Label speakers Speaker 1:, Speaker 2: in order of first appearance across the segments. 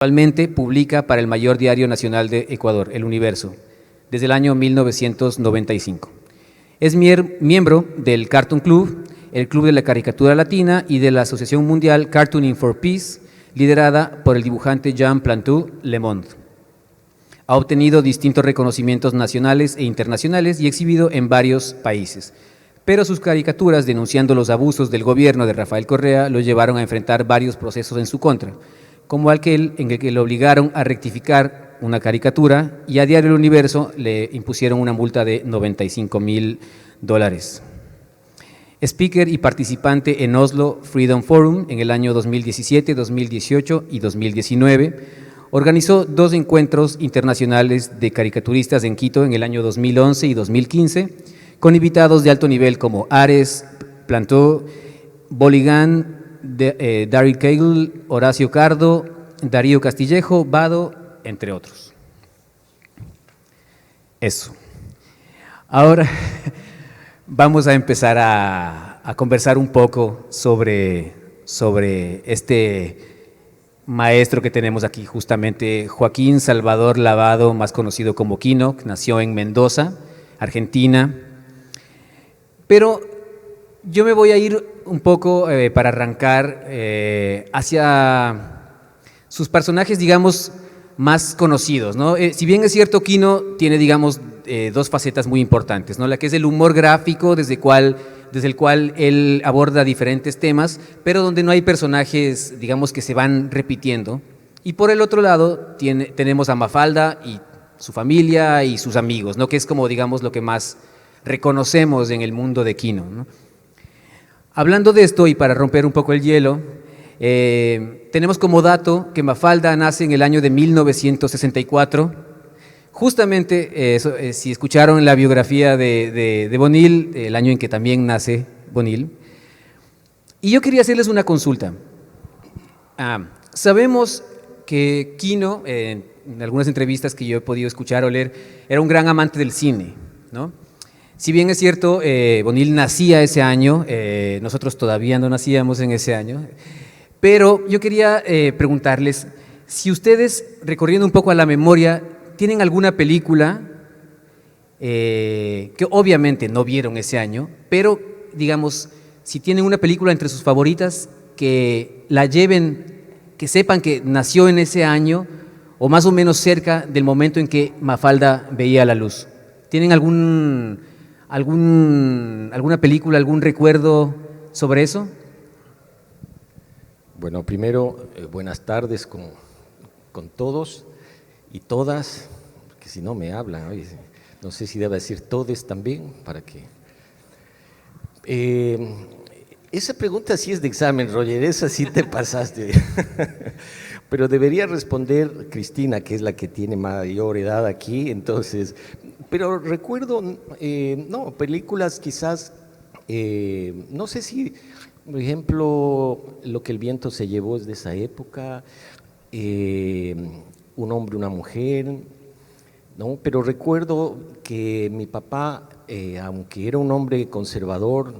Speaker 1: Actualmente publica para el mayor diario nacional de Ecuador, El Universo, desde el año 1995. Es miembro del Cartoon Club, el Club de la Caricatura Latina y de la Asociación Mundial Cartooning for Peace, liderada por el dibujante Jean Plantu Le Monde. Ha obtenido distintos reconocimientos nacionales e internacionales y exhibido en varios países, pero sus caricaturas denunciando los abusos del gobierno de Rafael Correa lo llevaron a enfrentar varios procesos en su contra, como aquel en el que le obligaron a rectificar una caricatura y a Diario El Universo le impusieron una multa de $95.000. Speaker y participante en Oslo Freedom Forum en el año 2017, 2018 y 2019, organizó 2 encuentros internacionales de caricaturistas en Quito en el año 2011 y 2015, con invitados de alto nivel como Ares, Plantu, Boligan, Daryl Cagle, Horacio Cardo, Darío Castillejo, Vado, entre otros. Eso. Ahora vamos a empezar a conversar un poco sobre este maestro que tenemos aquí, justamente Joaquín Salvador Lavado, más conocido como Quino, que nació en Mendoza, Argentina. Pero yo me voy a ir un poco para arrancar hacia sus personajes, digamos, más conocidos, ¿no? Si bien es cierto, Quino tiene, digamos, 2 facetas muy importantes, ¿no? La que es el humor gráfico, desde el cual él aborda diferentes temas, pero donde no hay personajes, digamos, que se van repitiendo. Y por el otro lado tenemos a Mafalda y su familia y sus amigos, ¿no? Que es como, digamos, lo que más reconocemos en el mundo de Quino, ¿no? Hablando de esto, y para romper un poco el hielo, tenemos como dato que Mafalda nace en el año de 1964. Justamente, si escucharon la biografía de Bonil, el año en que también nace Bonil. Y yo quería hacerles una consulta. Sabemos que Quino, en algunas entrevistas que yo he podido escuchar o leer, era un gran amante del cine, ¿no? Si bien es cierto, Bonil nacía ese año, nosotros todavía no nacíamos en ese año, pero yo quería preguntarles si ustedes, recorriendo un poco a la memoria, tienen alguna película que obviamente no vieron ese año, pero digamos, si tienen una película entre sus favoritas, que la lleven, que sepan que nació en ese año o más o menos cerca del momento en que Mafalda veía la luz. ¿Tienen alguna película, algún recuerdo sobre eso?
Speaker 2: Bueno, primero, buenas tardes con todos y todas, porque si no me hablan, oye, no sé si debo decir todes también, para que… esa pregunta sí es de examen, Roger, esa sí te pasaste, pero debería responder Cristina, que es la que tiene mayor edad aquí, entonces… Pero recuerdo, no, películas quizás, no sé si, por ejemplo, Lo que el viento se llevó es de esa época, Un hombre, una mujer, ¿no? Pero recuerdo que mi papá, aunque era un hombre conservador,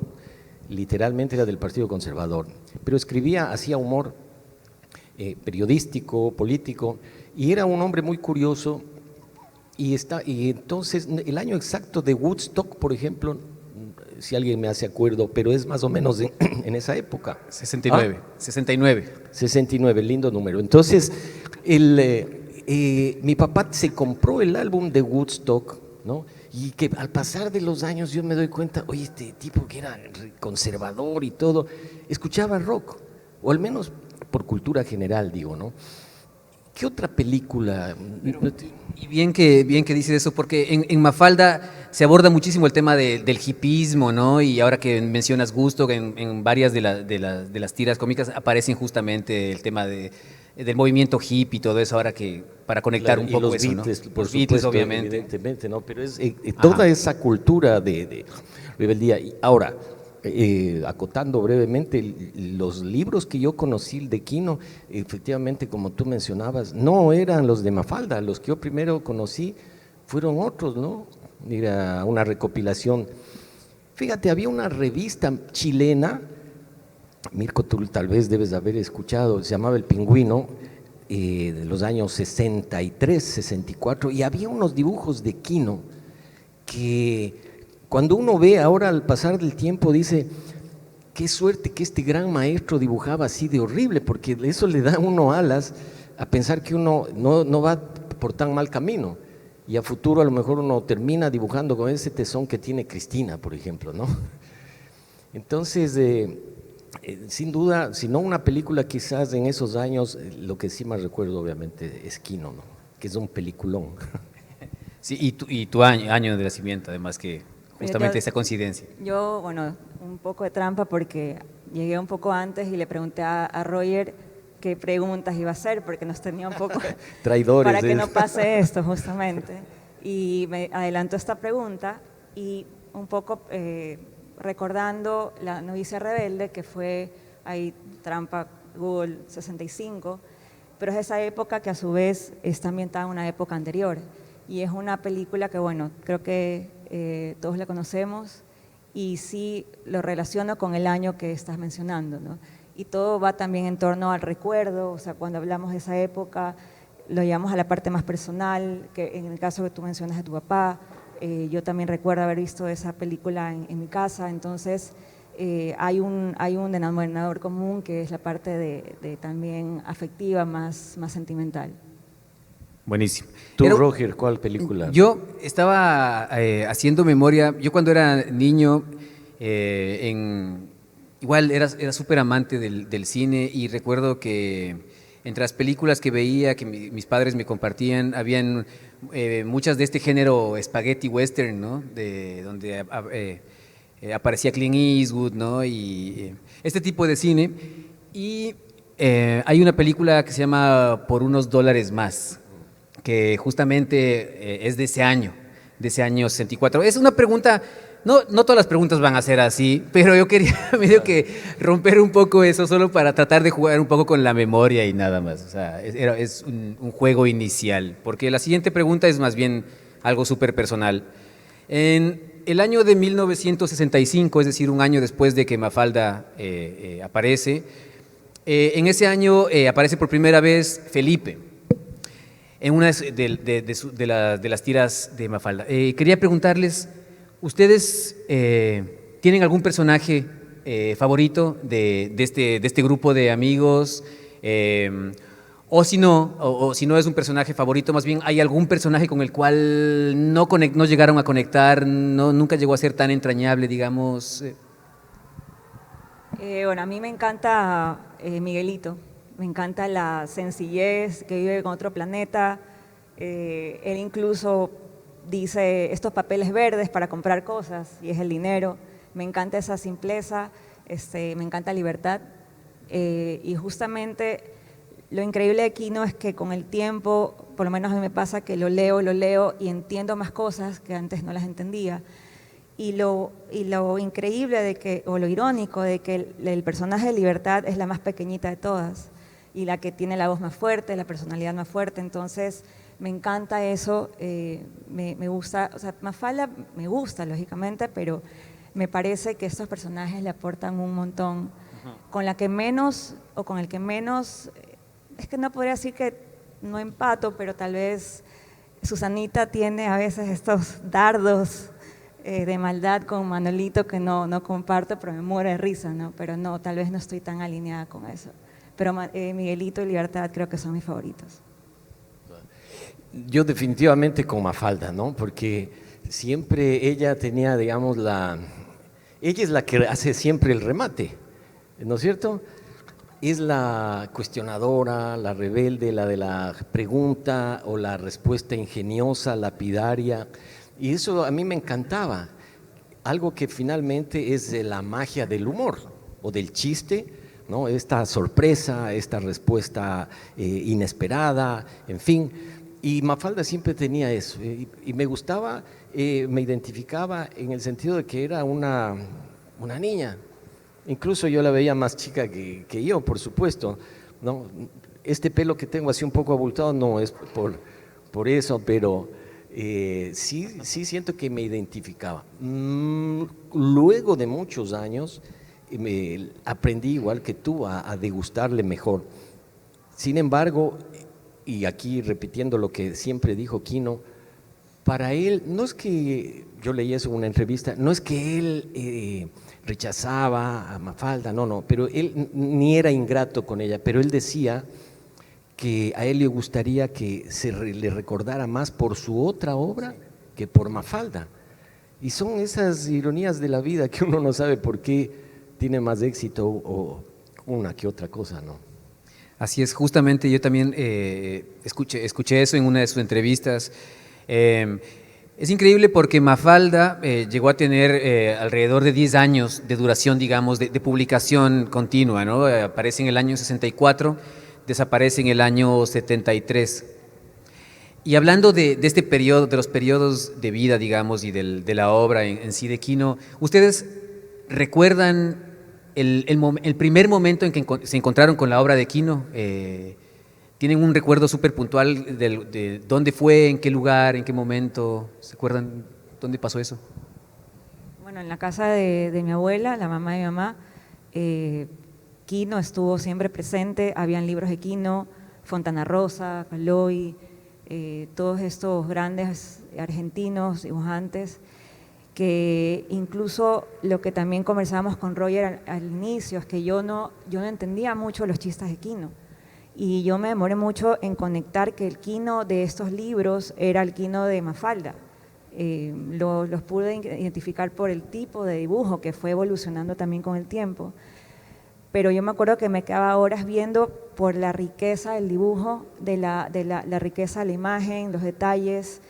Speaker 2: literalmente era del Partido Conservador, pero escribía, hacía humor periodístico, político, y era un hombre muy curioso. Y entonces, el año exacto de Woodstock, por ejemplo, si alguien me hace acuerdo, pero es más o menos en esa época.
Speaker 1: 69, 69.
Speaker 2: 69, lindo número. Entonces, mi papá se compró el álbum de Woodstock, ¿no? Y que al pasar de los años yo me doy cuenta, oye, este tipo que era conservador y todo, escuchaba rock, o al menos por cultura general, digo, ¿no? ¿Qué otra película?
Speaker 1: Y bien que dices eso, porque en Mafalda se aborda muchísimo el tema del hipismo, ¿no? Y ahora que mencionas Gusto, en varias de las tiras cómicas aparecen justamente el tema del movimiento hippie y todo eso, ahora que para conectar
Speaker 2: Claro,
Speaker 1: un poco
Speaker 2: y los
Speaker 1: eso,
Speaker 2: Beatles,
Speaker 1: ¿no?
Speaker 2: por
Speaker 1: Los Beatles,
Speaker 2: supuesto,
Speaker 1: obviamente.
Speaker 2: evidentemente, ¿no? Pero es toda esa cultura de rebeldía. Y ahora, acotando brevemente, los libros que yo conocí de Quino, efectivamente, como tú mencionabas, no eran los de Mafalda, los que yo primero conocí fueron otros, ¿no? Era una recopilación. Fíjate, había una revista chilena, Mirko, tú tal vez debes haber escuchado, se llamaba El Pingüino, de los años 63, 64, y había unos dibujos de Quino que cuando uno ve ahora al pasar del tiempo dice, qué suerte que este gran maestro dibujaba así de horrible, porque eso le da a uno alas a pensar que uno no va por tan mal camino. Y a futuro a lo mejor uno termina dibujando con ese tesón que tiene Cristina, por ejemplo, ¿no? Entonces, sin duda, si no una película quizás en esos años, lo que sí más recuerdo obviamente es Quino, ¿no? Que es un peliculón.
Speaker 1: Sí, y tu año de nacimiento, además que justamente esa coincidencia.
Speaker 3: Yo, bueno, un poco de trampa porque llegué un poco antes y le pregunté a Roger qué preguntas iba a hacer porque nos tenía un poco…
Speaker 2: Traidores.
Speaker 3: Para que no pase esto, justamente. Y me adelantó esta pregunta y un poco recordando La novicia rebelde, que fue ahí trampa Google 65, pero es esa época que a su vez está ambientada en una época anterior. Y es una película que, bueno, creo que todos la conocemos y sí lo relaciono con el año que estás mencionando, ¿no? Y todo va también en torno al recuerdo, o sea, cuando hablamos de esa época, lo llevamos a la parte más personal, que en el caso que tú mencionas de tu papá, yo también recuerdo haber visto esa película en mi casa, entonces hay un denominador común que es la parte de también afectiva, más sentimental.
Speaker 1: Buenísimo.
Speaker 2: Tú, Roger, ¿cuál película?
Speaker 1: Yo estaba haciendo memoria, yo cuando era niño, igual era súper amante del cine y recuerdo que entre las películas que veía, que mis padres me compartían, habían muchas de este género spaghetti western, ¿no? Donde aparecía Clint Eastwood, ¿no? Y este tipo de cine. Y hay una película que se llama Por unos dólares más, que justamente es de ese año 64. Es una pregunta, no todas las preguntas van a ser así, pero yo quería medio que romper un poco eso solo para tratar de jugar un poco con la memoria y nada más. O sea, es un juego inicial, porque la siguiente pregunta es más bien algo súper personal. En el año de 1965, es decir, un año después de que Mafalda aparece, en ese año aparece por primera vez Felipe, en una de las tiras de Mafalda. Quería preguntarles, ¿ustedes tienen algún personaje favorito de este grupo de amigos? O si no es un personaje favorito, más bien hay algún personaje con el cual no llegaron a conectar, nunca llegó a ser tan entrañable, digamos.
Speaker 3: Bueno, a mí me encanta Miguelito. Me encanta la sencillez, que vive con otro planeta. Él incluso dice estos papeles verdes para comprar cosas y es el dinero. Me encanta esa simpleza, me encanta libertad. Y justamente lo increíble de Quino es que con el tiempo, por lo menos a mí me pasa que lo leo y entiendo más cosas que antes no las entendía. Y lo increíble de que, o lo irónico de que el personaje de Libertad es la más pequeñita de todas y la que tiene la voz más fuerte, la personalidad más fuerte, entonces me encanta eso, me gusta, o sea, Mafalda me gusta lógicamente, pero me parece que estos personajes le aportan un montón, con la que menos, o con el que menos, es que no podría decir que no empato, pero tal vez Susanita tiene a veces estos dardos de maldad con Manolito que no comparto, pero me muero de risa, ¿no? Pero no, tal vez no estoy tan alineada con eso. Pero Miguelito y Libertad creo que son mis favoritos.
Speaker 2: Yo definitivamente con Mafalda, ¿no? Porque siempre ella tenía, digamos, ella es la que hace siempre el remate, ¿no es cierto? Es la cuestionadora, la rebelde, la de la pregunta o la respuesta ingeniosa, lapidaria, y eso a mí me encantaba. Algo que finalmente es de la magia del humor o del chiste, ¿no? Esta sorpresa, esta respuesta inesperada, en fin. Y Mafalda siempre tenía eso, y me gustaba, me identificaba en el sentido de que era una niña. Incluso yo la veía más chica que yo, por supuesto, ¿no? Este pelo que tengo así un poco abultado no es por eso, pero sí siento que me identificaba. Luego de muchos años aprendí igual que tú a degustarle mejor. Sin embargo, y aquí repitiendo lo que siempre dijo Quino, para él, no es que, yo leí eso en una entrevista, no es que él rechazaba a Mafalda, no, pero él ni era ingrato con ella, pero él decía que a él le gustaría que le recordara más por su otra obra que por Mafalda. Y son esas ironías de la vida que uno no sabe por qué tiene más éxito o una que otra cosa, ¿no?
Speaker 1: Así es, justamente yo también escuché eso en una de sus entrevistas. Es increíble porque Mafalda llegó a tener alrededor de 10 años de duración, digamos, de publicación continua, ¿no? Aparece en el año 64, desaparece en el año 73. Y hablando de este periodo, de los periodos de vida, digamos, y de la obra en sí de Quino, ¿ustedes recuerdan el primer momento en que se encontraron con la obra de Quino? ¿Tienen un recuerdo súper puntual de dónde fue, en qué lugar, en qué momento? ¿Se acuerdan dónde pasó eso?
Speaker 3: Bueno, en la casa de mi abuela, la mamá de mi mamá, Quino estuvo siempre presente, habían libros de Quino, Fontana Rosa, Caloi, todos estos grandes argentinos, dibujantes, que incluso lo que también conversábamos con Roger al inicio, es que yo no entendía mucho los chistes de Quino, y yo me demoré mucho en conectar que el Quino de estos libros era el Quino de Mafalda. Los pude identificar por el tipo de dibujo que fue evolucionando también con el tiempo, pero yo me acuerdo que me quedaba horas viendo por la riqueza del dibujo, de la riqueza de la imagen, los detalles,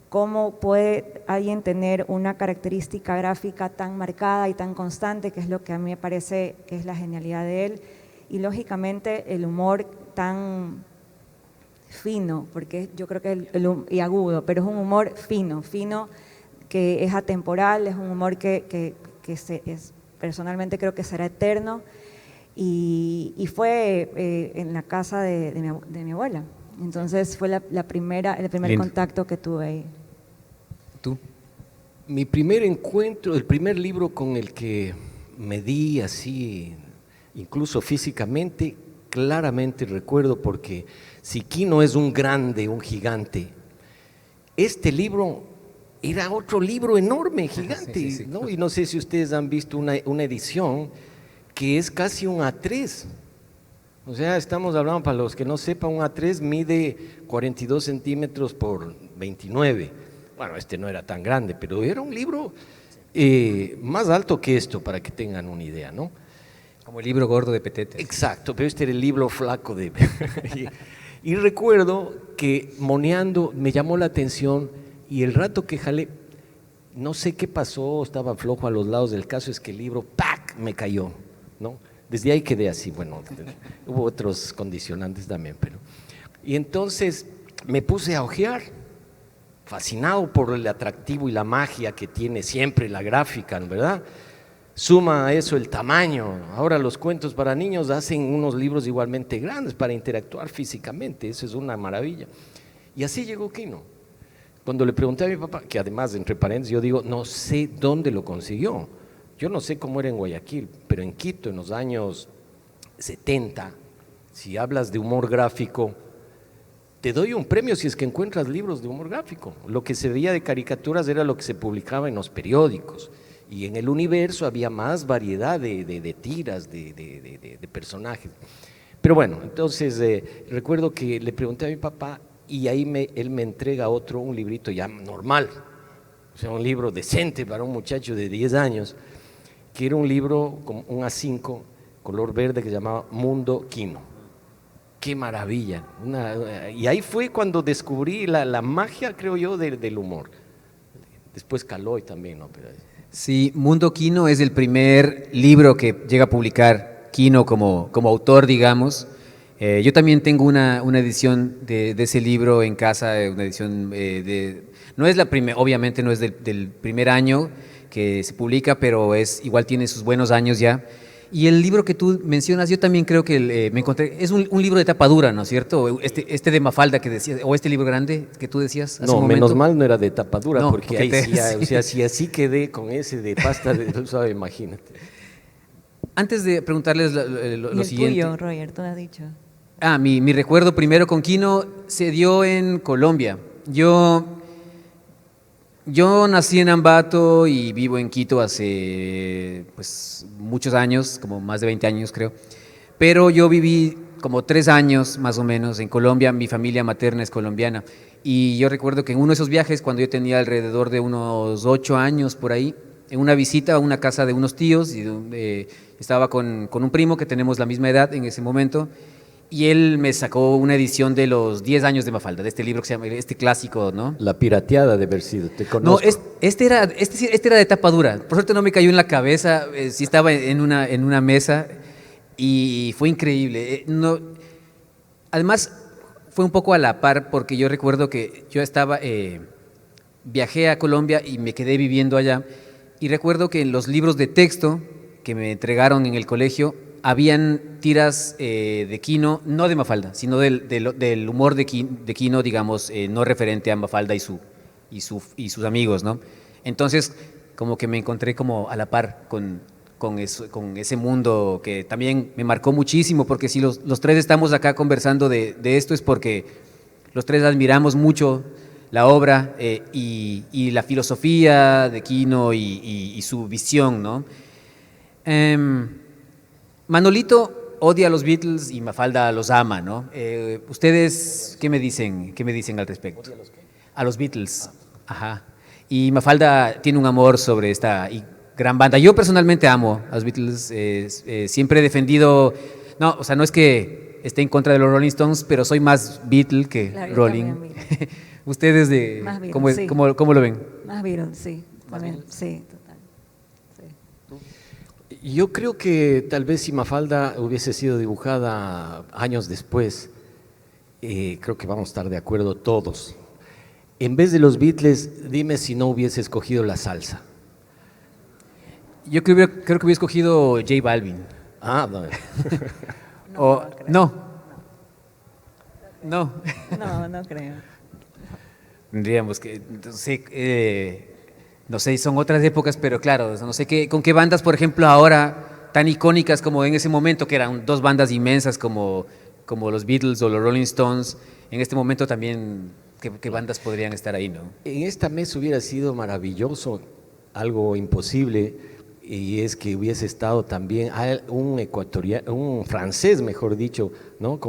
Speaker 3: cómo puede alguien tener una característica gráfica tan marcada y tan constante, que es lo que a mí me parece que es la genialidad de él, y lógicamente el humor tan fino, porque yo creo que y agudo, pero es un humor fino que es atemporal, es un humor que personalmente creo que será eterno, y fue en la casa de mi abuela. Entonces fue el primer
Speaker 1: Lindo.
Speaker 3: contacto que tuve ahí.
Speaker 1: ¿Tú?
Speaker 2: Mi primer encuentro, el primer libro con el que me di así, incluso físicamente, claramente recuerdo, porque si Quino es un grande, un gigante, este libro era otro libro enorme, gigante,
Speaker 1: Sí.
Speaker 2: ¿no? Y no sé si ustedes han visto una edición que es casi un A3. O sea, estamos hablando, para los que no sepan, un A3 mide 42 centímetros por 29. Bueno, este no era tan grande, pero era un libro más alto que esto, para que tengan una idea, ¿no?
Speaker 1: Como el libro gordo de Petete.
Speaker 2: Exacto, pero este era el libro flaco de... y recuerdo que moneando me llamó la atención, y el rato que jalé, no sé qué pasó, estaba flojo a los lados, del caso es que el libro, ¡pac!, me cayó, ¿no? Desde ahí quedé así, bueno, hubo otros condicionantes también, pero... Y entonces me puse a hojear, fascinado por el atractivo y la magia que tiene siempre la gráfica, ¿verdad? Suma a eso el tamaño. Ahora los cuentos para niños hacen unos libros igualmente grandes para interactuar físicamente, eso es una maravilla. Y así llegó Quino. Cuando le pregunté a mi papá, que además, entre paréntesis, yo digo, no sé dónde lo consiguió. Yo no sé cómo era en Guayaquil, pero en Quito, en los años 70, si hablas de humor gráfico, te doy un premio si es que encuentras libros de humor gráfico. Lo que se veía de caricaturas era lo que se publicaba en los periódicos, y en el Universo había más variedad de tiras, de personajes. Pero bueno, entonces recuerdo que le pregunté a mi papá, y ahí él me entrega un librito ya normal, o sea, un libro decente para un muchacho de 10 años, que era un libro con un A5, color verde, que se llamaba Mundo Quino. ¡Qué maravilla! Y ahí fue cuando descubrí la magia, creo yo, del humor. Después Caloi también, ¿no? Pero...
Speaker 1: Sí, Mundo Quino es el primer libro que llega a publicar Quino como autor, digamos. Yo también tengo una edición de ese libro en casa, una edición no es la primera, obviamente no es del primer año que se publica, pero igual tiene sus buenos años ya. Y el libro que tú mencionas, yo también creo que me encontré, es un libro de tapa dura, ¿no es cierto? Este de Mafalda que decías, o este libro grande que tú decías hace un momento.
Speaker 2: Menos mal no era de tapa dura,
Speaker 1: No,
Speaker 2: porque ahí sí, o sea, si así quedé con ese de pasta de suave, imagínate.
Speaker 1: Antes de preguntarles
Speaker 3: ¿Y
Speaker 1: lo
Speaker 3: el
Speaker 1: siguiente.
Speaker 3: tuyo, Roger, tú has dicho?
Speaker 1: Mi recuerdo primero con Quino se dio en Colombia. Yo nací en Ambato y vivo en Quito hace pues, muchos años, como más de 20 años creo, pero yo viví como 3 años más o menos en Colombia, mi familia materna es colombiana, y yo recuerdo que en uno de esos viajes, cuando yo tenía alrededor de unos 8 años por ahí, en una visita a una casa de unos tíos, y donde estaba con un primo que tenemos la misma edad en ese momento, y él me sacó una edición de los 10 años de Mafalda, de este libro que se llama, este clásico, ¿no?
Speaker 2: La pirateada de haber sido, te
Speaker 1: No,
Speaker 2: conozco.
Speaker 1: este era de tapa dura. Por suerte no me cayó en la cabeza, sí estaba en una mesa y fue increíble. No, además, fue un poco a la par porque yo recuerdo que yo viajé a Colombia y me quedé viviendo allá. Y recuerdo que en los libros de texto que me entregaron en el colegio, habían tiras de Quino, no de Mafalda, sino del humor de Quino, digamos, no referente a Mafalda y sus amigos, ¿no? Entonces, como que me encontré como a la par con ese mundo que también me marcó muchísimo, porque si los tres estamos acá conversando de esto es porque los tres admiramos mucho la obra y la filosofía de Quino y su visión, ¿no? Manolito odia a los Beatles y Mafalda los ama, ¿no? ¿Ustedes qué me dicen al respecto? ¿Odia a los qué? A los Beatles, ajá. Y Mafalda tiene un amor sobre esta gran banda. Yo personalmente amo a los Beatles, siempre he defendido, no, o sea, no es que esté en contra de los Rolling Stones, pero soy más Beatle que
Speaker 3: Claro,
Speaker 1: Rolling. ¿Ustedes
Speaker 3: Más Beatles,
Speaker 1: ¿cómo,
Speaker 3: sí.
Speaker 1: cómo lo ven?
Speaker 3: Más Beatles, sí. También, sí, total. Sí.
Speaker 2: Yo creo que tal vez si Mafalda hubiese sido dibujada años después, creo que vamos a estar de acuerdo todos. En vez de los Beatles, dime si no hubiese escogido la salsa.
Speaker 1: Yo creo que hubiera escogido J Balvin.
Speaker 2: Ah, no.
Speaker 1: No. No.
Speaker 3: No creo.
Speaker 1: Tendríamos que, no sé, son otras épocas, pero claro, no sé con qué bandas, por ejemplo, ahora tan icónicas como en ese momento, que eran dos bandas inmensas como los Beatles o los Rolling Stones, en este momento también, ¿qué bandas podrían estar ahí, no?
Speaker 2: En esta mesa hubiera sido maravilloso, algo imposible, y es que hubiese estado también un francés, mejor dicho, ¿no?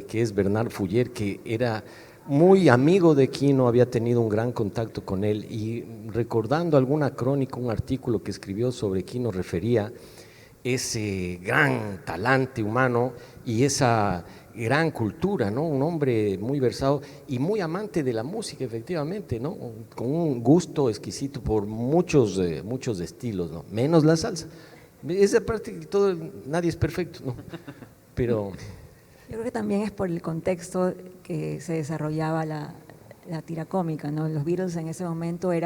Speaker 2: Que es Bernard Fouiller, que era muy amigo de Quino, había tenido un gran contacto con él, y recordando alguna crónica, un artículo que escribió sobre Quino, refería ese gran talante humano y esa gran cultura, ¿no? Un hombre muy versado y muy amante de la música, efectivamente, ¿no? Con un gusto exquisito por muchos estilos, ¿no? Menos la salsa. Esa parte, nadie es perfecto, ¿no? Pero
Speaker 3: Yo creo que también es por el contexto que se desarrollaba la tira cómica, ¿no? Los Beatles en ese momento es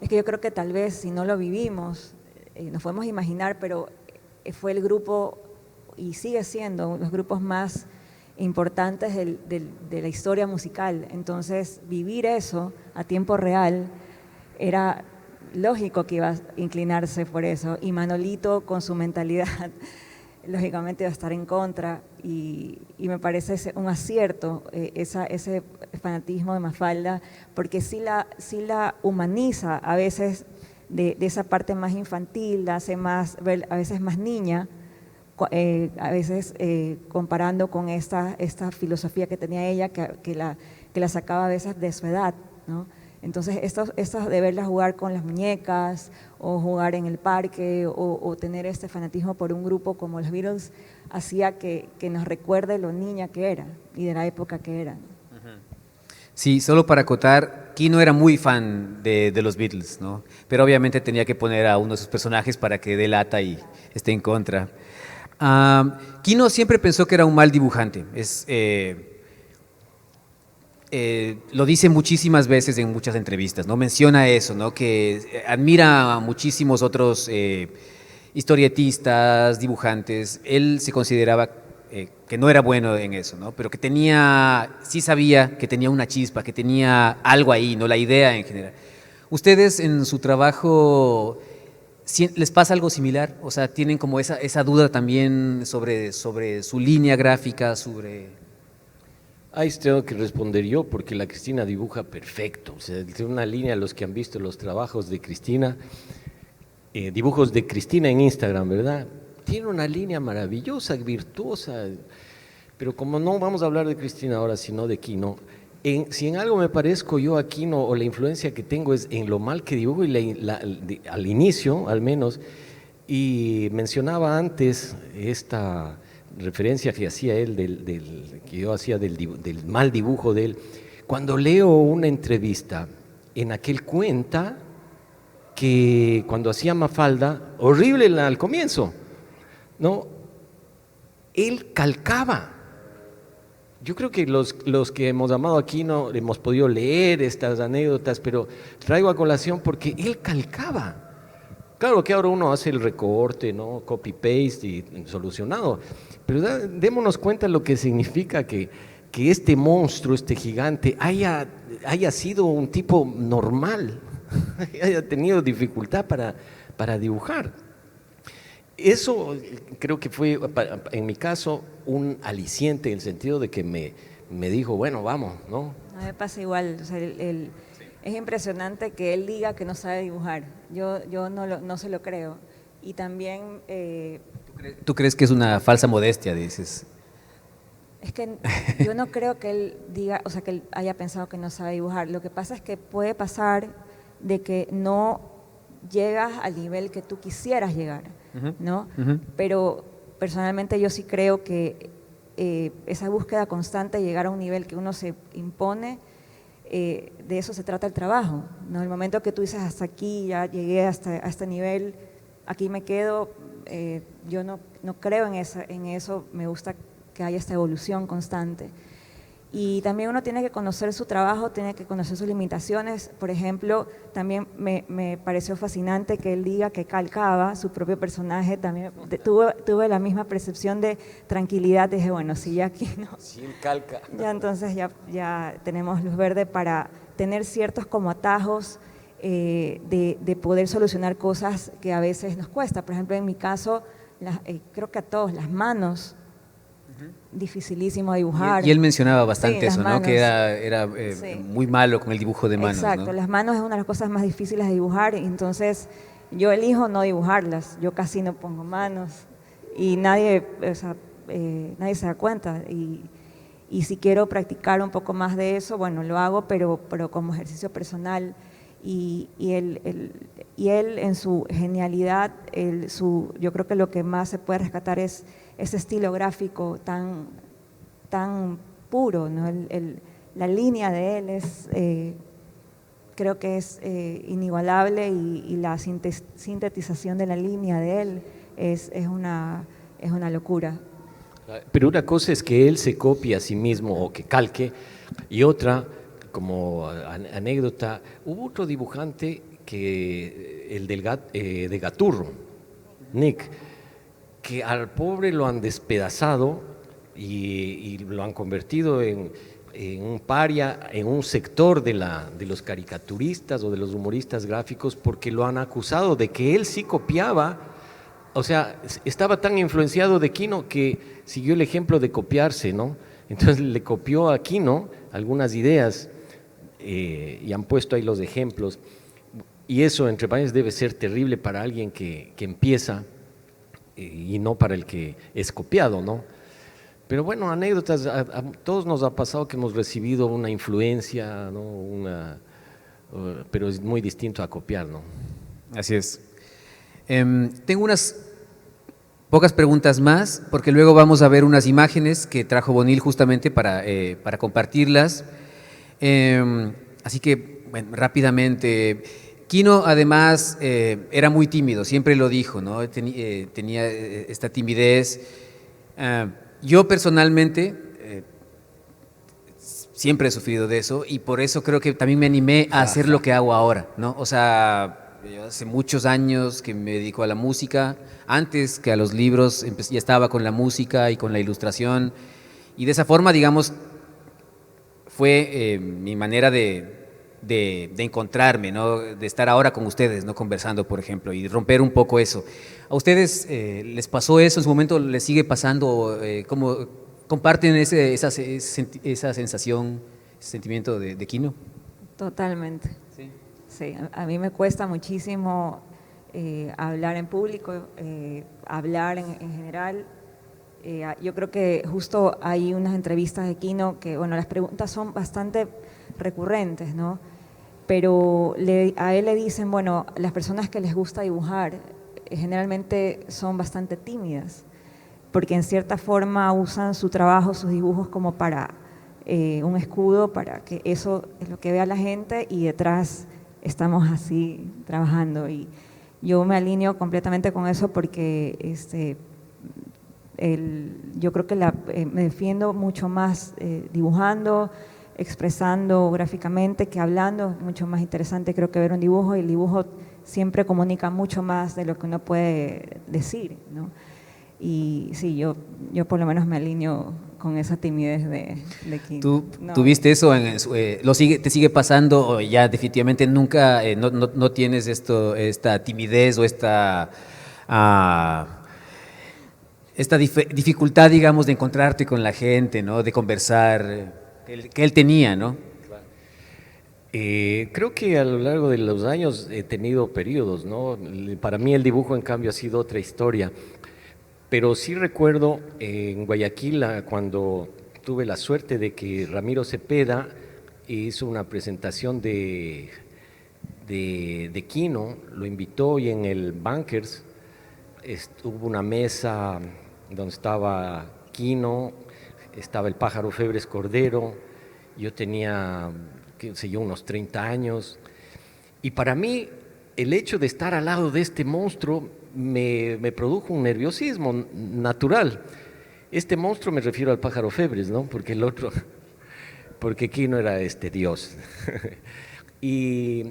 Speaker 3: que yo creo que tal vez si no lo vivimos, nos podemos imaginar, pero fue el grupo, y sigue siendo, los grupos más importantes de la historia musical. Entonces, vivir eso a tiempo real era lógico que iba a inclinarse por eso, y Manolito con su mentalidad lógicamente va a estar en contra, y me parece un acierto ese fanatismo de Mafalda, porque sí la humaniza a veces de esa parte más infantil, la hace a veces más niña, a veces comparando con esta filosofía que tenía ella, que la sacaba a veces de su edad, ¿no? Entonces, estos de verla jugar con las muñecas o jugar en el parque o tener este fanatismo por un grupo como los Beatles hacía que nos recuerde lo niña que era y de la época que era.
Speaker 1: Sí, solo para acotar, Quino era muy fan de los Beatles, ¿no? Pero obviamente tenía que poner a uno de sus personajes para que dé lata y esté en contra. Quino siempre pensó que era un mal dibujante. Lo dice muchísimas veces en muchas entrevistas, ¿no? Menciona eso, ¿no? Que admira a muchísimos otros historietistas, dibujantes. Él se consideraba que no era bueno en eso, ¿no? Pero que sí sabía que tenía una chispa, que tenía algo ahí, ¿no? La idea en general. ¿Ustedes en su trabajo ¿Les pasa algo similar? O sea, ¿tienen como esa duda también sobre su línea gráfica, sobre...?
Speaker 2: Ahí tengo que responder yo, porque la Cristina dibuja perfecto. O sea, tiene una línea, los que han visto los trabajos de Cristina, dibujos de Cristina en Instagram, ¿verdad? Tiene una línea maravillosa, virtuosa, pero como no vamos a hablar de Cristina ahora, sino de Quino, si en algo me parezco yo a Quino, o la influencia que tengo es en lo mal que dibujo, y al inicio al menos, y mencionaba antes esta referencia que hacía él, que yo hacía del mal dibujo de él. Cuando leo una entrevista, en aquel cuenta que cuando hacía Mafalda, horrible al comienzo, ¿no? Él calcaba. Yo creo que los que hemos amado aquí no hemos podido leer estas anécdotas, pero traigo a colación porque él calcaba. Claro que ahora uno hace el recorte, ¿no? Copy-paste y solucionado, pero démonos cuenta lo que significa que este monstruo, este gigante, haya sido un tipo normal, haya tenido dificultad para dibujar. Eso creo que fue, en mi caso, un aliciente en el sentido de que me dijo, bueno, vamos, ¿no?
Speaker 3: A mí me pasa igual, o sea, es impresionante que él diga que no sabe dibujar. Yo no se lo creo. Y también...
Speaker 1: ¿Tú crees que es una falsa modestia, dices?
Speaker 3: Es que yo no creo que él diga, o sea, que él haya pensado que no sabe dibujar. Lo que pasa es que puede pasar de que no llegas al nivel que tú quisieras llegar, ¿no? Pero personalmente yo sí creo que esa búsqueda constante de llegar a un nivel que uno se impone, de eso se trata el trabajo, ¿no? El momento que tú dices hasta aquí, ya llegué a este nivel, aquí me quedo, yo no creo en eso, me gusta que haya esta evolución constante. Y también uno tiene que conocer su trabajo, tiene que conocer sus limitaciones. Por ejemplo, también me pareció fascinante que él diga que calcaba su propio personaje. También tuve la misma percepción de tranquilidad. Dije, bueno, si ya aquí no.
Speaker 2: Sí, calca.
Speaker 3: Ya entonces ya tenemos luz verde para tener ciertos como atajos de poder solucionar cosas que a veces nos cuesta. Por ejemplo, en mi caso, creo que a todos, las manos. Dificilísimo dibujar.
Speaker 1: Y él mencionaba bastante eso,
Speaker 3: manos,
Speaker 1: ¿no? Que era
Speaker 3: sí,
Speaker 1: muy malo con el dibujo de manos.
Speaker 3: Exacto, ¿no? Las manos es una de las cosas más difíciles de dibujar, y entonces yo elijo no dibujarlas, yo casi no pongo manos y nadie se da cuenta. Y si quiero practicar un poco más de eso, bueno, lo hago, pero como ejercicio personal. Y él en su genialidad, yo creo que lo que más se puede rescatar es ese estilo gráfico tan puro, ¿no? La línea de él creo que es inigualable, y la sintetización de la línea de él es una locura.
Speaker 2: Pero una cosa es que él se copie a sí mismo o que calque, y otra, como anécdota, hubo otro dibujante de Gaturro, Nick, que al pobre lo han despedazado y lo han convertido en un paria, en un sector de los caricaturistas o de los humoristas gráficos, porque lo han acusado de que él sí copiaba. O sea, estaba tan influenciado de Quino que siguió el ejemplo de copiarse, ¿no? Entonces le copió a Quino algunas ideas, y han puesto ahí los ejemplos. Y eso, entre paréntesis, debe ser terrible para alguien que empieza, y no para el que es copiado, ¿no? Pero bueno, anécdotas, a todos nos ha pasado que hemos recibido una influencia, ¿no? Pero es muy distinto a copiar, ¿no?
Speaker 1: Así es. Tengo unas pocas preguntas más, porque luego vamos a ver unas imágenes que trajo Bonil justamente para compartirlas. Así que, bueno, rápidamente, Quino además era muy tímido, siempre lo dijo, ¿no? Tenía esta timidez. Yo personalmente siempre he sufrido de eso, y por eso creo que también me animé a hacer lo que hago ahora, ¿no? O sea, yo hace muchos años que me dedico a la música, antes que a los libros, ya estaba con la música y con la ilustración, y de esa forma, digamos, fue mi manera de de encontrarme, ¿no? De estar ahora con ustedes, ¿no? Conversando, por ejemplo, y romper un poco eso. ¿A ustedes les pasó eso en su momento? ¿Les sigue pasando? ¿Cómo comparten esa sensación, ese sentimiento de Kino?
Speaker 3: Totalmente.
Speaker 1: Sí.
Speaker 3: Sí, a mí me cuesta muchísimo hablar en público, hablar en general. Yo creo que justo hay unas entrevistas de Kino que, bueno, las preguntas son bastante recurrentes, ¿no? Pero a él le dicen, bueno, las personas que les gusta dibujar generalmente son bastante tímidas, porque en cierta forma usan su trabajo, sus dibujos como para un escudo, para que eso es lo que vea la gente y detrás estamos así trabajando. Y yo me alineo completamente con eso porque yo creo que me defiendo mucho más dibujando, expresando gráficamente que hablando. Es mucho más interesante creo que ver un dibujo, y el dibujo siempre comunica mucho más de lo que uno puede decir, ¿no? Y sí, yo por lo menos me alineo con esa timidez de Kino.
Speaker 1: ¿Tú
Speaker 3: No.
Speaker 1: tuviste eso? ¿Te sigue pasando o ya definitivamente nunca no tienes esta timidez o esta dificultad, digamos, de encontrarte con la gente, ¿no? De conversar, que él tenía, ¿no?
Speaker 2: Creo que a lo largo de los años he tenido periodos, ¿no? Para mí el dibujo, en cambio, ha sido otra historia. Pero sí recuerdo en Guayaquil, cuando tuve la suerte de que Ramiro Cepeda hizo una presentación de Kino, lo invitó, y en el Bankers hubo una mesa donde estaba Kino, estaba el Pájaro Febres Cordero, yo tenía, qué sé yo, unos 30 años, y para mí el hecho de estar al lado de este monstruo me produjo un nerviosismo natural. Este monstruo me refiero al Pájaro Febres, ¿no? Porque el otro, porque Kino era Dios. Y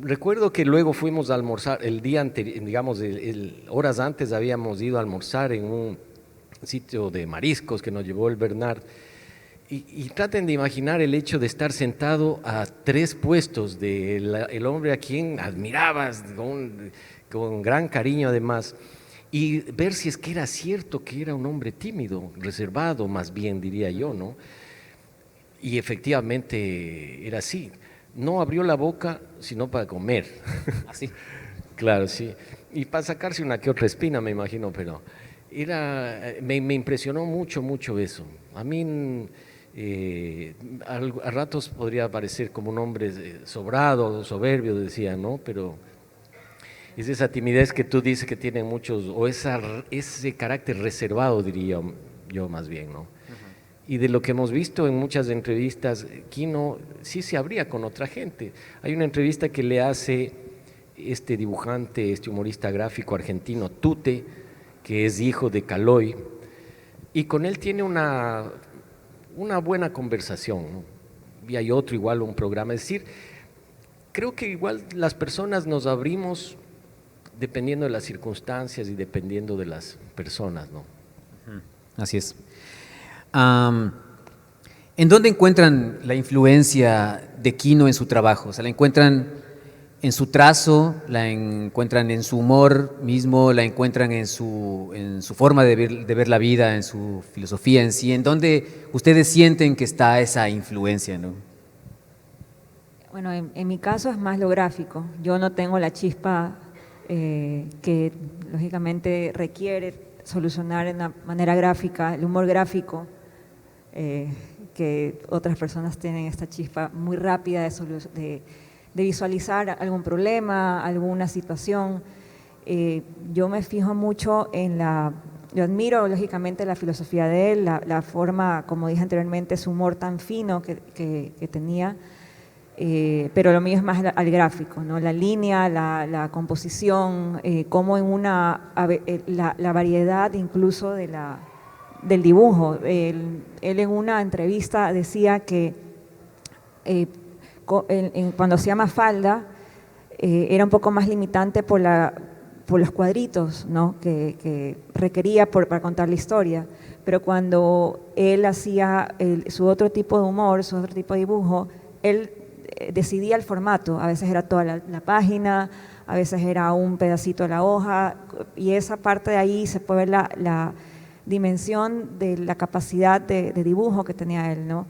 Speaker 2: recuerdo que luego fuimos a almorzar, el día anterior, digamos, horas antes habíamos ido a almorzar en un sitio de mariscos que nos llevó el Bernard. Y traten de imaginar el hecho de estar sentado a 3 puestos del hombre a quien admirabas con gran cariño además, y ver si es que era cierto que era un hombre tímido, reservado más bien, diría yo, ¿no? Y efectivamente era así. No abrió la boca sino para comer.
Speaker 1: Así.
Speaker 2: Claro, sí. Y para sacarse una que otra espina, me imagino, pero me impresionó mucho, mucho eso. A mí a ratos podría parecer como un hombre sobrado, soberbio, decía, ¿no? Pero es esa timidez que tú dices que tienen muchos, o ese carácter reservado, diría yo más bien, ¿no? Y de lo que hemos visto en muchas entrevistas, Kino sí se abría con otra gente. Hay una entrevista que le hace este dibujante, este humorista gráfico argentino, Tute, que es hijo de Caloi, y con él tiene una buena conversación, ¿no? Y hay otro igual, un programa. Es decir, creo que igual las personas nos abrimos dependiendo de las circunstancias y dependiendo de las personas, ¿no?
Speaker 1: Así es. ¿En dónde encuentran la influencia de Kino en su trabajo? O sea, ¿la encuentran en su trazo, la encuentran en su humor mismo, la encuentran en su forma de ver la vida, en su filosofía en sí? ¿En dónde ustedes sienten que está esa influencia, ¿no?
Speaker 3: Bueno, en mi caso es más lo gráfico. Yo no tengo la chispa que lógicamente requiere solucionar de una manera gráfica, el humor gráfico, que otras personas tienen esta chispa muy rápida de visualizar algún problema, alguna situación. Yo me fijo mucho yo admiro lógicamente la filosofía de él, la forma, como dije anteriormente, su humor tan fino que tenía, pero lo mío es más al gráfico, ¿no? La línea, la composición, como en la variedad incluso del dibujo. Él en una entrevista decía que cuando hacía Mafalda era un poco más limitante por los cuadritos, ¿no? que requería para contar la historia, pero cuando él hacía su otro tipo de humor, su otro tipo de dibujo, él decidía el formato, a veces era toda la página, a veces era un pedacito de la hoja, y esa parte de ahí se puede ver la dimensión de la capacidad de dibujo que tenía él, ¿no?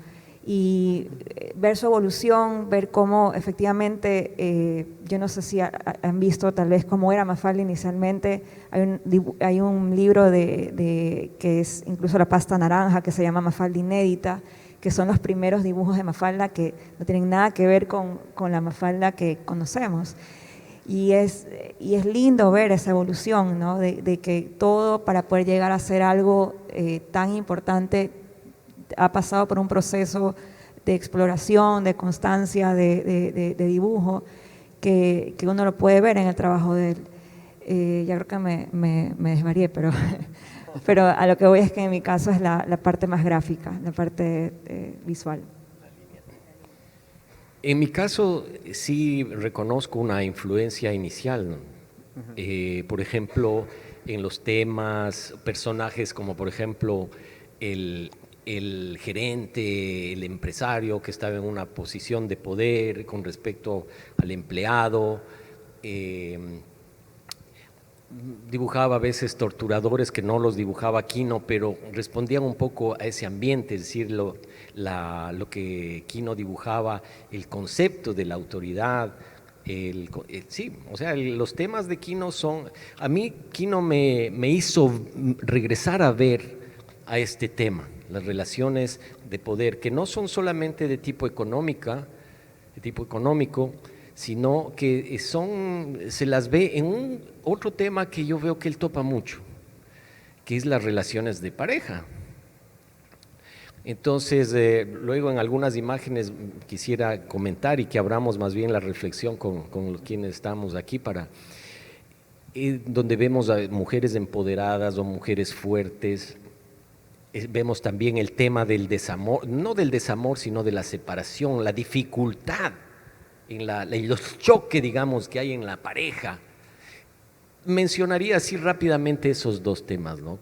Speaker 3: Y ver su evolución, ver cómo efectivamente, yo no sé si han visto tal vez cómo era Mafalda inicialmente, hay un libro que es incluso la pasta naranja, que se llama Mafalda Inédita, que son los primeros dibujos de Mafalda que no tienen nada que ver con la Mafalda que conocemos. Y es lindo ver esa evolución, ¿no? De que todo para poder llegar a ser algo tan importante ha pasado por un proceso de exploración, de constancia, de dibujo, que uno lo puede ver en el trabajo de él. Ya creo que me desvarié, pero a lo que voy es que en mi caso es la parte más gráfica, la parte visual.
Speaker 2: En mi caso sí reconozco una influencia inicial, ¿no? Por ejemplo, en los temas, personajes como por ejemplo el gerente, el empresario que estaba en una posición de poder con respecto al empleado, dibujaba a veces torturadores que no los dibujaba Quino, pero respondían un poco a ese ambiente, es decir, lo que Quino dibujaba, el concepto de la autoridad, sí, o sea, los temas de Quino son, a mí Quino me hizo regresar a ver a este tema, las relaciones de poder, que no son solamente de tipo económico, sino que se las ve en otro tema que yo veo que él topa mucho, que es las relaciones de pareja. Entonces, luego en algunas imágenes quisiera comentar y que abramos más bien la reflexión con los quienes estamos aquí donde vemos a mujeres empoderadas o mujeres fuertes. Vemos también el tema del desamor, no del desamor, sino de la separación, la dificultad, los choques, digamos, que hay en la pareja. Mencionaría así rápidamente esos dos temas, ¿no?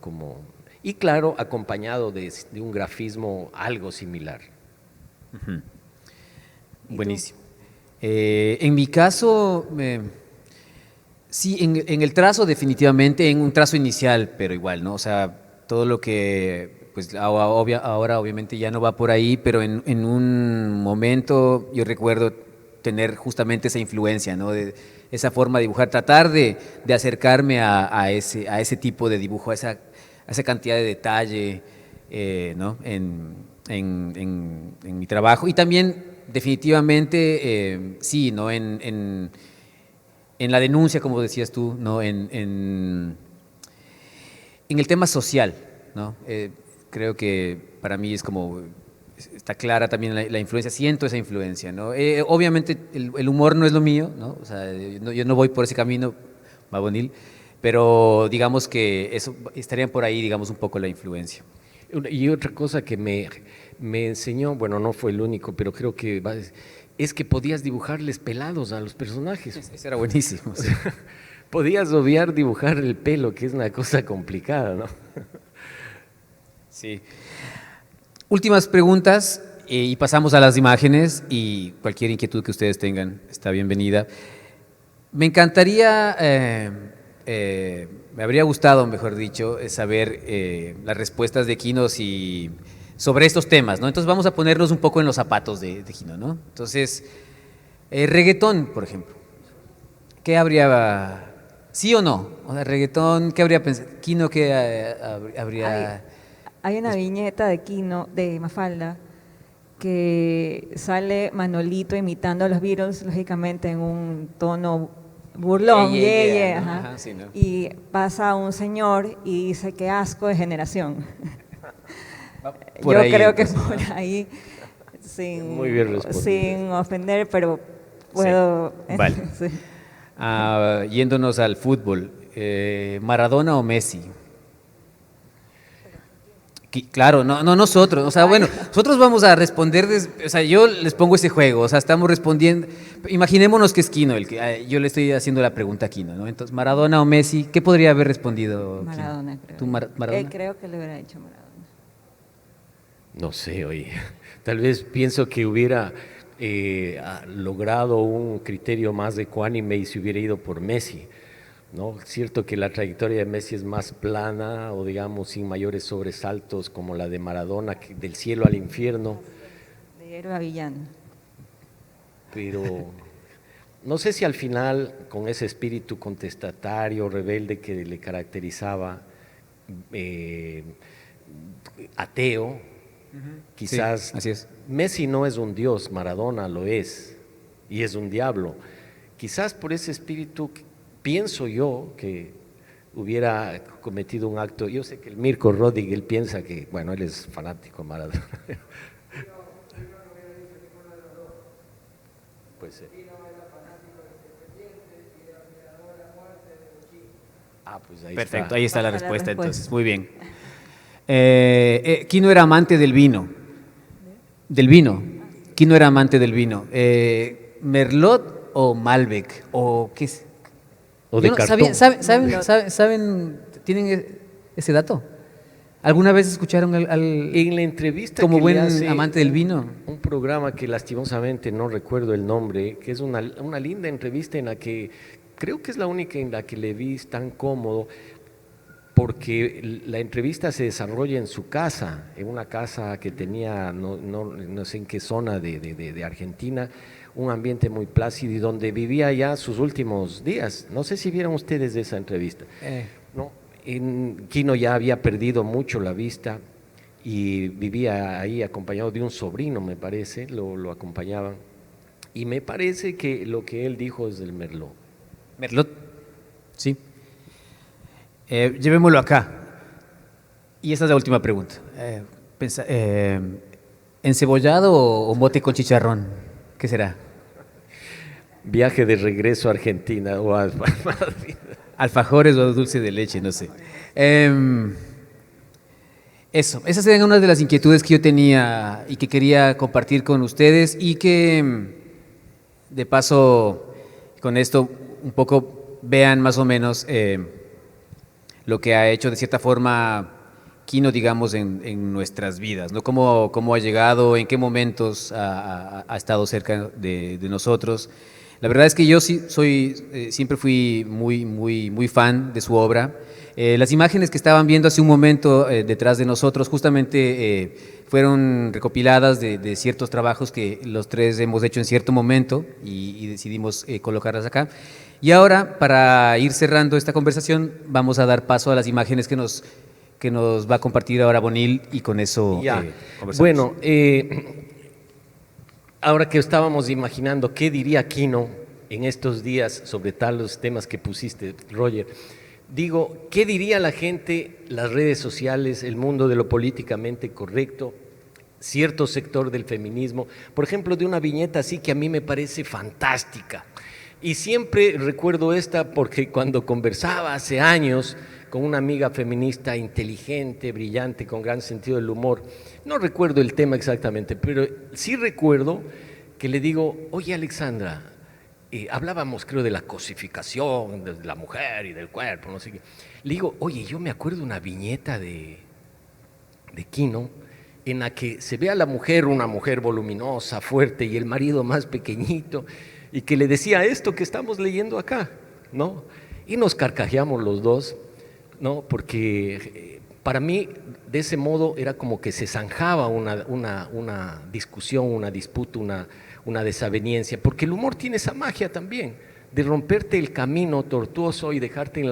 Speaker 2: Y claro, acompañado de un grafismo algo similar.
Speaker 1: Buenísimo. En mi caso, sí, en el trazo definitivamente, en un trazo inicial, pero igual, ¿no? O sea, todo lo que, pues ahora obviamente ya no va por ahí, pero en un momento yo recuerdo tener justamente esa influencia, ¿no? De esa forma de dibujar, tratar de acercarme a ese tipo de dibujo, a esa cantidad de detalle, ¿no? en mi trabajo. Y también definitivamente, sí, ¿no? En la denuncia, como decías tú, ¿no? En el tema social, ¿no? Creo que para mí es como, está clara también la influencia, siento esa influencia, ¿no? Obviamente el humor no es lo mío, ¿no? O sea, yo no voy por ese camino, Mabonil, pero digamos que eso estarían por ahí, digamos, un poco la influencia.
Speaker 2: Y otra cosa que me enseñó, bueno, no fue el único, pero creo que es que podías dibujarles pelados a los personajes.
Speaker 1: Eso era buenísimo. Sí.
Speaker 2: Podías obviar dibujar el pelo, que es una cosa complicada, ¿no?
Speaker 1: Sí. Últimas preguntas y pasamos a las imágenes, y cualquier inquietud que ustedes tengan está bienvenida. Me encantaría, me habría gustado, mejor dicho, saber las respuestas de Quino sobre estos temas, ¿no? Entonces vamos a ponernos un poco en los zapatos de Quino, ¿no? Entonces, reggaetón, por ejemplo. ¿Qué habría, sí o no? O sea, reggaetón, ¿qué habría pensado? Quino, ¿qué habría?
Speaker 3: Hay una viñeta de Quino, de Mafalda, que sale Manolito imitando a los Beatles, lógicamente en un tono burlón,
Speaker 1: Yeah, ¿no?
Speaker 3: ajá.
Speaker 1: Ajá, sí, ¿no?
Speaker 3: Y pasa un señor y dice, qué asco de generación.
Speaker 1: Por
Speaker 3: Yo
Speaker 1: ahí,
Speaker 3: creo que
Speaker 1: entonces,
Speaker 3: por ahí,
Speaker 2: Muy bien respondido.
Speaker 3: sin ofender, pero puedo…
Speaker 1: Sí, vale.
Speaker 3: Sí.
Speaker 1: Yéndonos al fútbol, ¿Maradona o Messi? Claro, no nosotros, o sea, bueno, nosotros vamos a responder, o sea, yo les pongo ese juego, o sea, estamos respondiendo, imaginémonos que es Quino, yo le estoy haciendo la pregunta a Quino, ¿no? Entonces, ¿Maradona o Messi? ¿Qué podría haber respondido Quino?
Speaker 3: Maradona, creo.
Speaker 1: ¿Tú, Maradona?
Speaker 3: Creo que le hubiera dicho Maradona.
Speaker 2: No sé, oye, tal vez pienso que hubiera ha logrado un criterio más ecuánime y se hubiera ido por Messi, ¿no? Cierto que la trayectoria de Messi es más plana o digamos sin mayores sobresaltos como la de Maradona, del cielo al infierno,
Speaker 3: De héroe a villano.
Speaker 2: pero no sé si al final con ese espíritu contestatario, rebelde que le caracterizaba, eh, ateo, quizás
Speaker 1: Sí, así es.
Speaker 2: Messi no es un dios, Maradona lo es y es un diablo. Quizás por ese espíritu pienso yo que hubiera cometido un acto. Yo sé que el Mirko Rodig, él piensa que, bueno, él es fanático de Maradona. Pues, pues ahí
Speaker 1: Perfecto,
Speaker 2: está.
Speaker 1: ahí está la
Speaker 3: Baja la
Speaker 1: respuesta,
Speaker 3: respuesta.
Speaker 1: entonces, muy bien. Kino era amante del vino. Del vino. Kino era amante del vino. ¿Merlot o Malbec? ¿O qué es?
Speaker 2: O de
Speaker 1: Yo no-
Speaker 2: cartón.
Speaker 3: Merlot.
Speaker 1: ¿Tienen ese dato? ¿Alguna vez escucharon
Speaker 2: En la entrevista
Speaker 1: como
Speaker 2: que
Speaker 1: buen
Speaker 2: le hace
Speaker 1: amante del vino?
Speaker 2: un programa que lastimosamente no recuerdo el nombre, que es una linda entrevista en la que creo que es la única en la que le vi tan cómodo, porque la entrevista se desarrolla en su casa, en una casa que tenía, no sé en qué zona de Argentina, un ambiente muy plácido y donde vivía ya sus últimos días. No sé si vieron ustedes de esa entrevista. No, Kino ya había perdido mucho la vista y vivía ahí acompañado de un sobrino, me parece, lo acompañaban. Y me parece que lo que él dijo es del Merlot.
Speaker 1: Merlot, sí. Llevémoslo acá. Y esta es la última pregunta. ¿Encebollado o mote con chicharrón? ¿Qué será?
Speaker 2: Viaje de regreso a Argentina o a Madrid.
Speaker 1: Alfajores o dulce de leche, no sé. Esas eran unas de las inquietudes que yo tenía y que quería compartir con ustedes y que de paso con esto un poco vean más o menos lo que ha hecho de cierta forma Kino, digamos, en nuestras vidas, ¿no? Cómo ha llegado, en qué momentos ha estado cerca de nosotros. La verdad es que yo sí siempre fui muy fan de su obra. Las imágenes que estaban viendo hace un momento detrás de nosotros justamente fueron recopiladas de ciertos trabajos que los tres hemos hecho en cierto momento y decidimos colocarlas acá. Y ahora, para ir cerrando esta conversación, vamos a dar paso a las imágenes que nos va a compartir ahora Bonil y con eso
Speaker 2: Ya.
Speaker 1: conversamos.
Speaker 2: Bueno, ahora que estábamos imaginando qué diría Kino en estos días sobre los temas que pusiste, Roger, digo, ¿qué diría la gente, las redes sociales, el mundo de lo políticamente correcto, cierto sector del feminismo? Por ejemplo, de una viñeta así que a mí me parece fantástica. Y siempre recuerdo esta porque cuando conversaba hace años con una amiga feminista inteligente, brillante, con gran sentido del humor, no recuerdo el tema exactamente, pero sí recuerdo que le digo, oye Alexandra, hablábamos creo de la cosificación de la mujer y del cuerpo, no sé qué. Le digo, oye, yo me acuerdo una viñeta de Kino en la que se ve a la mujer, una mujer voluminosa, fuerte, y el marido más pequeñito, y que le decía esto que estamos leyendo acá, ¿no? Y nos carcajeamos los dos, ¿no? Porque para mí, de ese modo, era como que se zanjaba una discusión, una disputa, una desaveniencia, porque el humor tiene esa magia también, de romperte el camino tortuoso y dejarte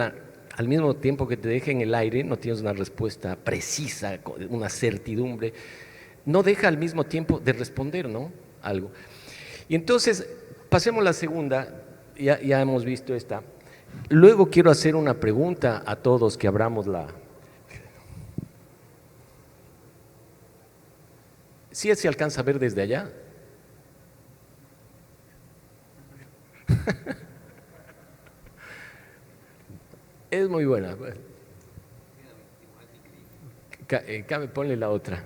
Speaker 2: al mismo tiempo que te deja en el aire, no tienes una respuesta precisa, una certidumbre, no deja al mismo tiempo de responder, ¿no? Algo. Y entonces, pasemos la segunda, ya hemos visto esta. Luego quiero hacer una pregunta a todos que abramos la... ¿Sí se alcanza a ver desde allá? Es muy buena. Ponle la otra.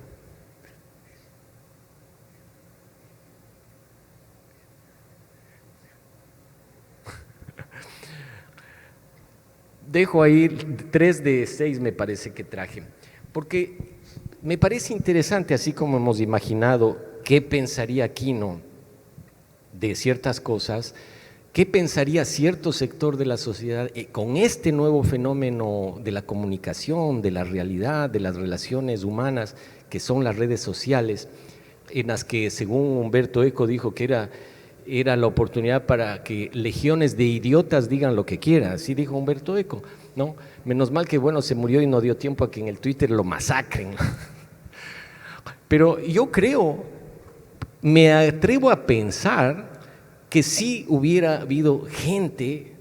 Speaker 2: Dejo ahí 3 de 6 me parece que traje, porque me parece interesante, así como hemos imaginado qué pensaría Kino de ciertas cosas, ¿qué pensaría cierto sector de la sociedad con este nuevo fenómeno de la comunicación, de la realidad, de las relaciones humanas, que son las redes sociales, en las que, según Humberto Eco dijo que era la oportunidad para que legiones de idiotas digan lo que quieran, así dijo Humberto Eco, ¿no? Menos mal que, bueno, se murió y no dio tiempo a que en el Twitter lo masacren. Pero yo creo, me atrevo a pensar que sí hubiera habido gente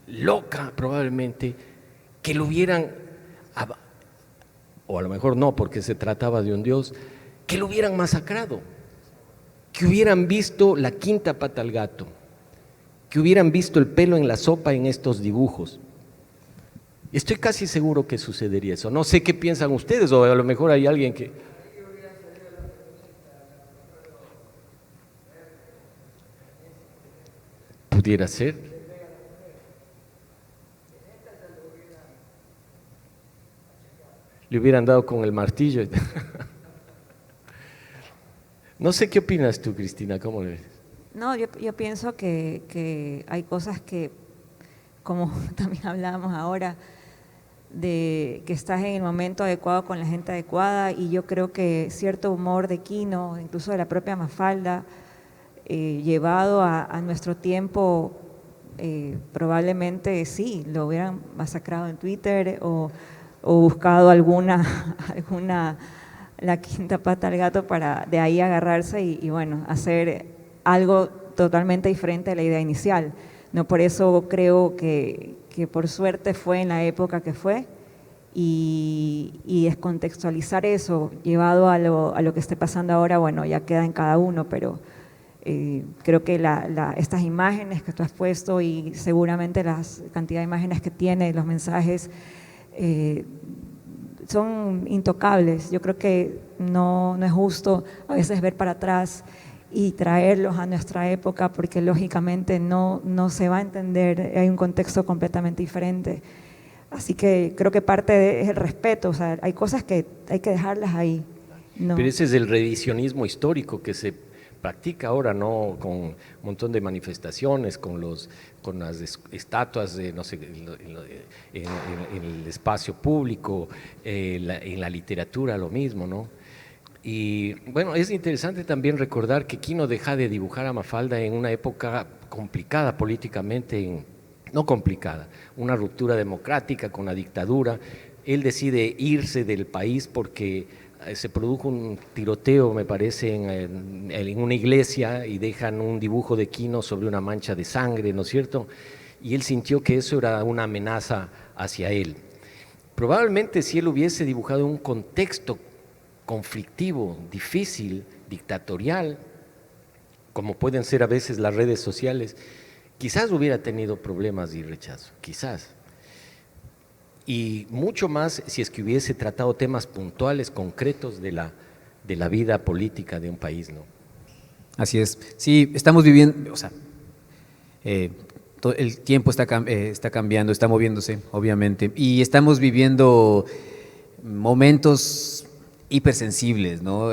Speaker 2: loca probablemente que lo hubieran, o a lo mejor no porque se trataba de un dios, que lo hubieran masacrado, que hubieran visto la quinta pata al gato, que hubieran visto el pelo en la sopa en estos dibujos. Estoy casi seguro que sucedería eso. No sé qué piensan ustedes, o a lo mejor hay alguien que... Pudiera ser. Le hubieran dado con el martillo. No sé qué opinas tú, Cristina, ¿cómo le ves?
Speaker 3: No, yo pienso que hay cosas que, como también hablábamos ahora, de que estás en el momento adecuado con la gente adecuada, y yo creo que cierto humor de Quino, incluso de la propia Mafalda, llevado a nuestro tiempo, probablemente sí, lo hubieran masacrado en Twitter o buscado alguna, la quinta pata al gato para de ahí agarrarse y bueno, hacer algo totalmente diferente a la idea inicial. No por eso creo que por suerte fue en la época que fue, y descontextualizar eso llevado a lo que esté pasando ahora, bueno, ya queda en cada uno, pero creo que estas imágenes que tú has puesto y seguramente la cantidad de imágenes que tiene, los mensajes, son intocables. Yo creo que no es justo a veces ver para atrás y traerlos a nuestra época, porque lógicamente no se va a entender, hay un contexto completamente diferente. Así que creo que es el respeto, o sea, hay cosas que hay que dejarlas ahí. No.
Speaker 2: Pero ese es el revisionismo histórico que se practica ahora, ¿no? Con un montón de manifestaciones, con las estatuas de, no sé, en el espacio público, en la literatura lo mismo, ¿no? Y bueno, es interesante también recordar que Quino deja de dibujar a Mafalda en una época complicada políticamente, no complicada, una ruptura democrática con la dictadura. Él decide irse del país porque se produjo un tiroteo, me parece, en una iglesia, y dejan un dibujo de Quino sobre una mancha de sangre, ¿no es cierto? Y él sintió que eso era una amenaza hacia él. Probablemente si él hubiese dibujado un contexto conflictivo, difícil, dictatorial, como pueden ser a veces las redes sociales, quizás hubiera tenido problemas y rechazo, quizás. Y mucho más si es que hubiese tratado temas puntuales, concretos de la vida política de un país, ¿no?
Speaker 1: Así es. Sí, estamos viviendo, o sea, el tiempo está cambiando, está moviéndose, obviamente, y estamos viviendo momentos hipersensibles, ¿no?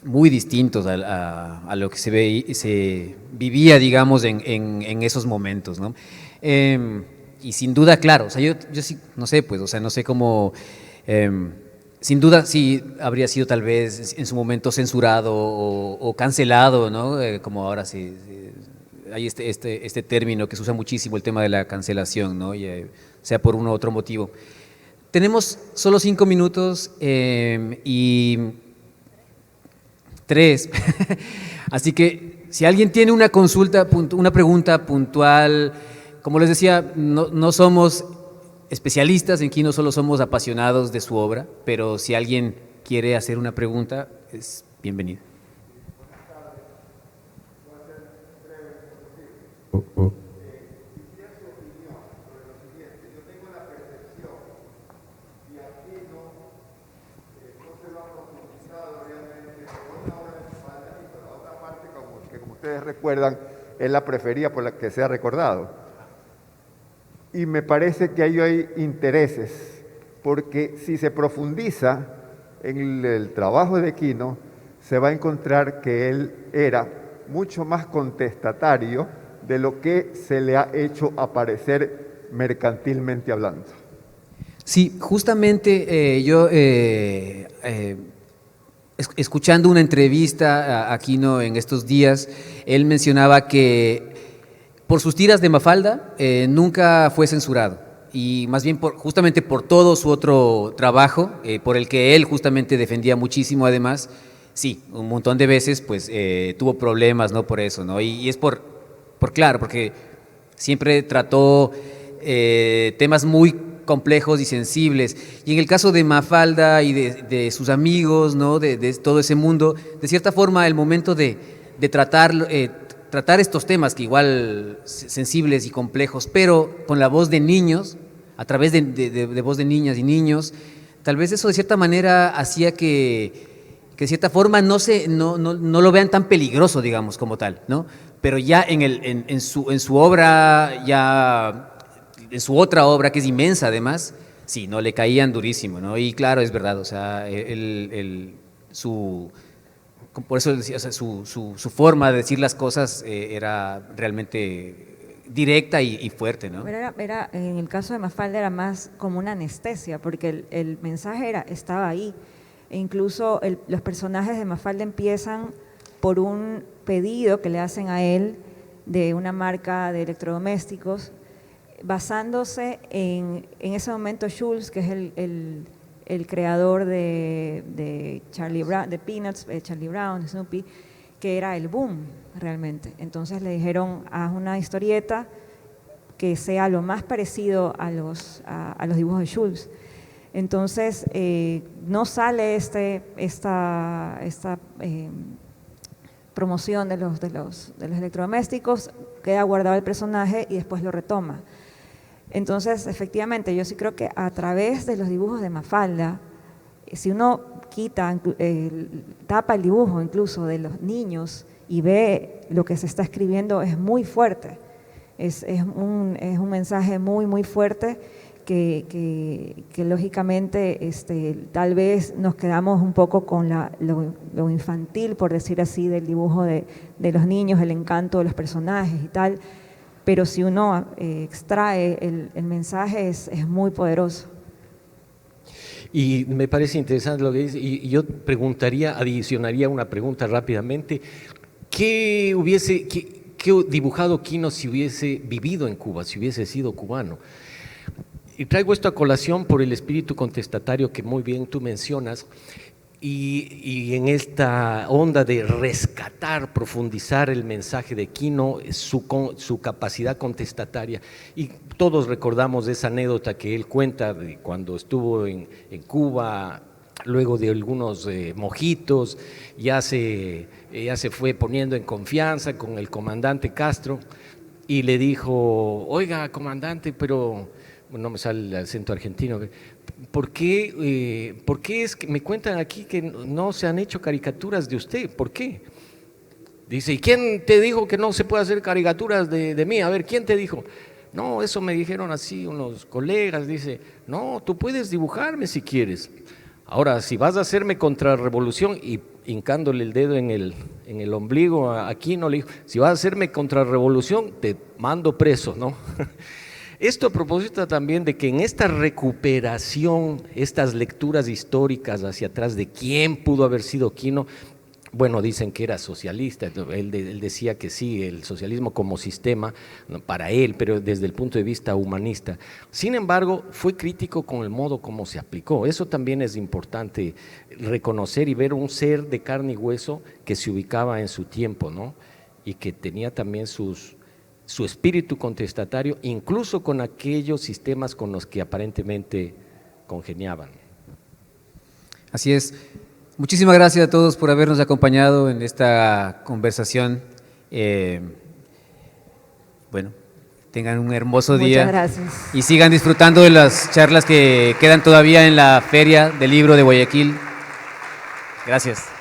Speaker 1: Muy distintos a lo que se vivía, digamos, en esos momentos, ¿no? Y sin duda, claro, o sea, yo sí, no sé, pues, o sea, no sé cómo, sin duda sí habría sido tal vez en su momento censurado o cancelado, ¿no? Como ahora sí, hay este término que se usa muchísimo, el tema de la cancelación, ¿no? Sea por uno u otro motivo. Tenemos solo 5 minutos y 3, así que si alguien tiene una consulta, una pregunta puntual, como les decía, no somos especialistas en Quino, solo somos apasionados de su obra, pero si alguien quiere hacer una pregunta, es bienvenido.
Speaker 4: Ustedes recuerdan, es la preferida por la que se ha recordado. Y me parece que ahí hay intereses, porque si se profundiza en el trabajo de Quino, se va a encontrar que él era mucho más contestatario de lo que se le ha hecho aparecer mercantilmente hablando.
Speaker 1: Sí, justamente escuchando una entrevista a Aquino en estos días, él mencionaba que por sus tiras de Mafalda nunca fue censurado, y más bien justamente por todo su otro trabajo, por el que él justamente defendía muchísimo además, sí, un montón de veces pues tuvo problemas, ¿no? Por eso, ¿no? Y es claro, porque siempre trató temas muy complejos y sensibles. Y en el caso de Mafalda y de sus amigos, ¿no? de todo ese mundo, de cierta forma el momento de tratar estos temas que igual sensibles y complejos, pero con la voz de niños, a través de voz de niñas y niños, tal vez eso de cierta manera hacía que de cierta forma no lo vean tan peligroso, digamos, como tal, ¿no? Pero ya en su obra, ya en su otra obra, que es inmensa además, sí, no le caían durísimo, ¿no? Y claro, es verdad, o sea, por eso decía, o sea, su forma de decir las cosas era realmente directa y fuerte, ¿no?
Speaker 3: Era, en el caso de Mafalda era más como una anestesia, porque el mensaje estaba ahí. E incluso los personajes de Mafalda empiezan por un pedido que le hacen a él de una marca de electrodomésticos, basándose en ese momento Schulz, que es el creador de Charlie Brown, de Peanuts, Charlie Brown, Snoopy, que era el boom realmente. Entonces le dijeron, haz una historieta que sea lo más parecido a los dibujos de Schulz. Entonces no sale esta promoción de los electrodomésticos, queda guardado el personaje y después lo retoma. Entonces, efectivamente, yo sí creo que a través de los dibujos de Mafalda, si uno tapa el dibujo incluso de los niños y ve lo que se está escribiendo, es muy fuerte. Es un mensaje muy, muy fuerte que lógicamente tal vez nos quedamos un poco con lo infantil, por decir así, del dibujo de los niños, el encanto de los personajes y tal, pero si uno extrae el mensaje es muy poderoso.
Speaker 2: Y me parece interesante lo que dice, y yo adicionaría una pregunta rápidamente. ¿Qué dibujado Quino si hubiese vivido en Cuba, si hubiese sido cubano? Y traigo esto a colación por el espíritu contestatario que muy bien tú mencionas, y en esta onda de rescatar, profundizar el mensaje de Quino, su capacidad contestataria. Y todos recordamos esa anécdota que él cuenta de cuando estuvo en Cuba, luego de algunos mojitos, ya se fue poniendo en confianza con el comandante Castro y le dijo, oiga, comandante, pero no me sale el acento argentino, ¿por qué es que me cuentan aquí que no se han hecho caricaturas de usted? ¿Por qué? Dice, ¿y quién te dijo que no se puede hacer caricaturas de mí? A ver, ¿quién te dijo? No, eso me dijeron así unos colegas. Dice, no, tú puedes dibujarme si quieres. Ahora, si vas a hacerme contrarrevolución, y hincándole el dedo en el ombligo a Aquino, le dijo, si vas a hacerme contrarrevolución, te mando preso, ¿no? Esto a propósito también de que en esta recuperación, estas lecturas históricas hacia atrás de quién pudo haber sido Quino, bueno, dicen que era socialista, él decía que sí, el socialismo como sistema para él, pero desde el punto de vista humanista. Sin embargo, fue crítico con el modo como se aplicó. Eso también es importante reconocer y ver un ser de carne y hueso que se ubicaba en su tiempo, ¿no? Y que tenía también su espíritu contestatario, incluso con aquellos sistemas con los que aparentemente congeniaban.
Speaker 1: Así es. Muchísimas gracias a todos por habernos acompañado en esta conversación. Bueno, tengan un hermoso día.
Speaker 3: Muchas gracias.
Speaker 1: Y sigan disfrutando de las charlas que quedan todavía en la Feria del Libro de Guayaquil. Gracias.